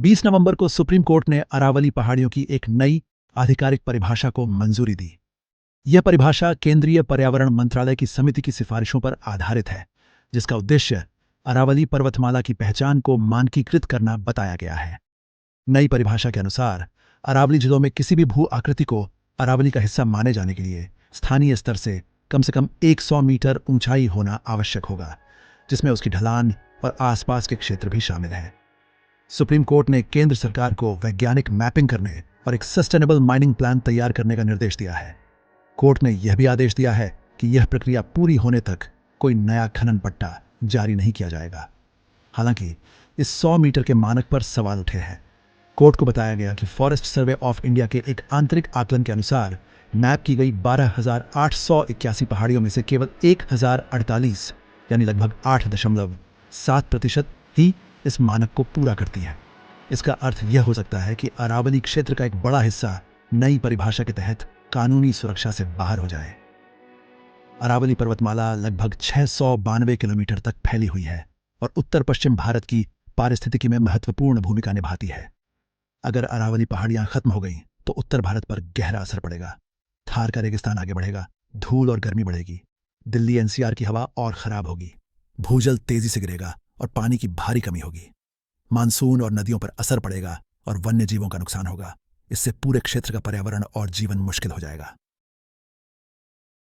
20 नवंबर को supreme court ने अरावली पहाड़ियों की एक नई आधिकारिक परिभाषा को मंजूरी दी। यह परिभाषा केंद्रीय पर्यावरण मंत्रालय की समिति की सिफारिशों पर आधारित है, जिसका उद्देश्य अरावली पर्वतमाला की पहचान को मानकीकृत करना बताया गया है। नई परिभाषा के अनुसार अरावली जिलों में किसी भी भू आकृति को अरावली का हिस्सा माने जाने के लिए स्थानीय स्तर से कम 100 मीटर ऊंचाई होना आवश्यक होगा, जिसमें उसकी ढलान और आसपास के क्षेत्र भी शामिल हैं। सुप्रीम कोर्ट ने केंद्र सरकार को वैज्ञानिक मैपिंग करने और एक सस्टेनेबल माइनिंग प्लान तैयार करने का निर्देश दिया है। कोर्ट ने यह भी आदेश दिया है कि यह प्रक्रिया पूरी होने तक कोई नया खनन पट्टा जारी नहीं किया जाएगा। हालांकि इस 100 मीटर के मानक पर सवाल उठे हैं। कोर्ट को बताया गया कि फॉरेस्ट सर्वे ऑफ इंडिया के एक आंतरिक आकलन के अनुसार मैप की गई 12,881 पहाड़ियों में से केवल 1,048 यानी लगभग 8.7% ही इस मानक को पूरा करती है। इसका अर्थ यह हो सकता है कि अरावली क्षेत्र का एक बड़ा हिस्सा नई परिभाषा के तहत कानूनी सुरक्षा से बाहर हो जाए। अरावली पर्वतमाला लगभग 692 किलोमीटर तक फैली हुई है और उत्तर पश्चिम भारत की पारिस्थितिकी में महत्वपूर्ण भूमिका निभाती है। अगर अरावली पहाड़ियां खत्म हो गईं तो उत्तर भारत पर गहरा असर पड़ेगा। थार का रेगिस्तान आगे बढ़ेगा, धूल और गर्मी बढ़ेगी, दिल्ली एनसीआर की हवा और खराब होगी, भूजल तेजी से गिरेगा और पानी की भारी कमी होगी। मानसून और नदियों पर असर पड़ेगा और वन्य जीवों का नुकसान होगा। इससे पूरे क्षेत्र का पर्यावरण और जीवन मुश्किल हो जाएगा।